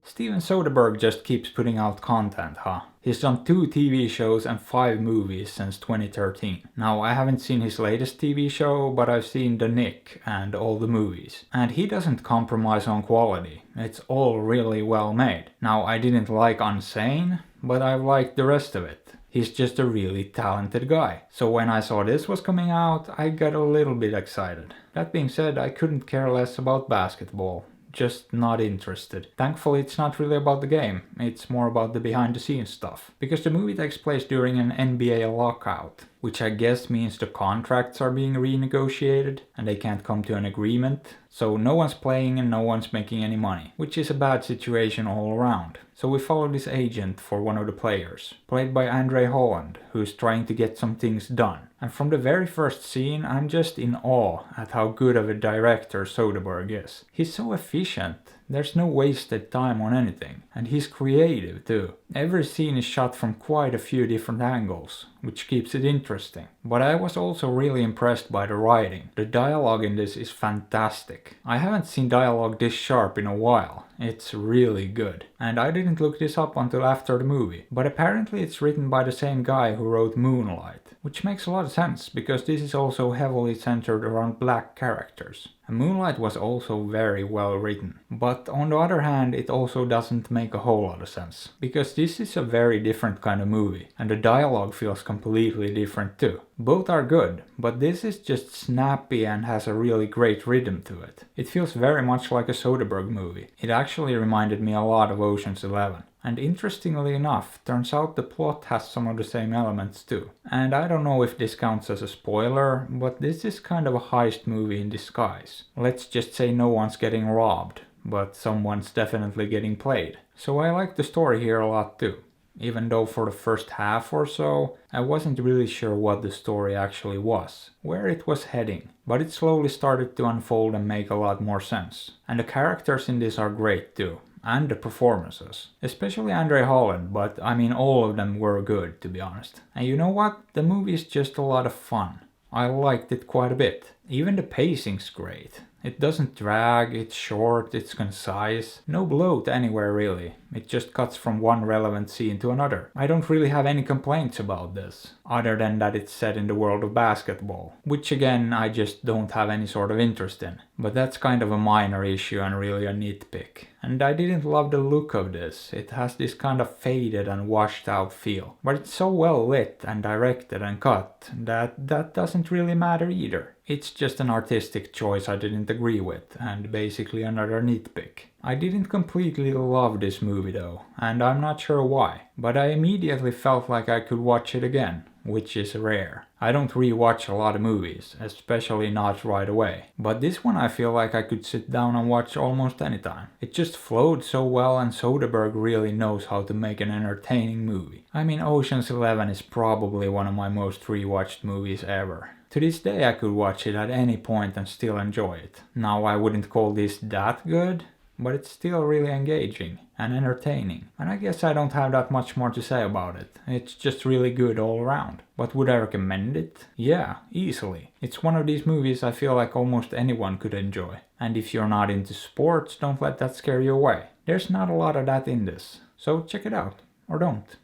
Steven Soderbergh just keeps putting out content, huh? He's done 2 TV shows and 5 movies since 2013. Now, I haven't seen his latest TV show, but I've seen The Nick and all the movies. And he doesn't compromise on quality. It's all really well made. Now, I didn't like Unsane, but I liked the rest of it. He's just a really talented guy. So when I saw this was coming out, I got a little bit excited. That being said, I couldn't care less about basketball. Just not interested. Thankfully, it's not really about the game, it's more about the behind the scenes stuff. Because the movie takes place during an NBA lockout, which I guess means the contracts are being renegotiated and they can't come to an agreement. So no one's playing and no one's making any money, which is a bad situation all around. So we follow this agent for one of the players, played by André Holland, who's trying to get some things done. And from the very first scene, I'm just in awe at how good of a director Soderbergh is. He's so efficient. There's no wasted time on anything. And he's creative too. Every scene is shot from quite a few different angles, which keeps it interesting. But I was also really impressed by the writing. The dialogue in this is fantastic. I haven't seen dialogue this sharp in a while. It's really good. And I didn't look this up until after the movie. But apparently it's written by the same guy who wrote Moonlight. Which makes a lot of sense, because this is also heavily centered around black characters. And Moonlight was also very well written. But on the other hand, it also doesn't make a whole lot of sense. Because this is a very different kind of movie, and the dialogue feels completely different too. Both are good, but this is just snappy and has a really great rhythm to it. It feels very much like a Soderbergh movie. It actually reminded me a lot of Ocean's 11. And interestingly enough, turns out the plot has some of the same elements too. And I don't know if this counts as a spoiler, but this is kind of a heist movie in disguise. Let's just say no one's getting robbed, but someone's definitely getting played. So I like the story here a lot too. Even though for the first half or so, I wasn't really sure what the story actually was, where it was heading. But it slowly started to unfold and make a lot more sense. And the characters in this are great too. And the performances. Especially André Holland, but I mean all of them were good, to be honest. And you know what? The movie is just a lot of fun. I liked it quite a bit. Even the pacing's great. It doesn't drag, it's short, it's concise. No bloat anywhere really. It just cuts from one relevant scene to another. I don't really have any complaints about this, other than that it's set in the world of basketball, which again I just don't have any sort of interest in. But that's kind of a minor issue and really a nitpick. And I didn't love the look of this. It has this kind of faded and washed out feel. But it's so well lit and directed and cut that doesn't really matter either. It's just an artistic choice I didn't agree with, and basically another nitpick. I didn't completely love this movie though, and I'm not sure why, but I immediately felt like I could watch it again, which is rare. I don't rewatch a lot of movies, especially not right away, but this one I feel like I could sit down and watch almost anytime. It just flowed so well, and Soderbergh really knows how to make an entertaining movie. I mean, Ocean's 11 is probably one of my most rewatched movies ever. To this day I could watch it at any point and still enjoy it. Now I wouldn't call this that good, but it's still really engaging and entertaining. And I guess I don't have that much more to say about it. It's just really good all around. But would I recommend it? Yeah, easily. It's one of these movies I feel like almost anyone could enjoy. And if you're not into sports, don't let that scare you away. There's not a lot of that in this. So check it out. Or don't.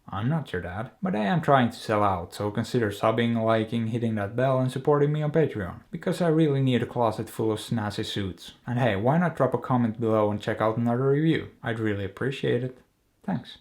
I'm not your dad, but I am trying to sell out, so consider subbing, liking, hitting that bell and supporting me on Patreon, because I really need a closet full of snazzy suits. And hey, why not drop a comment below and check out another review? I'd really appreciate it. Thanks.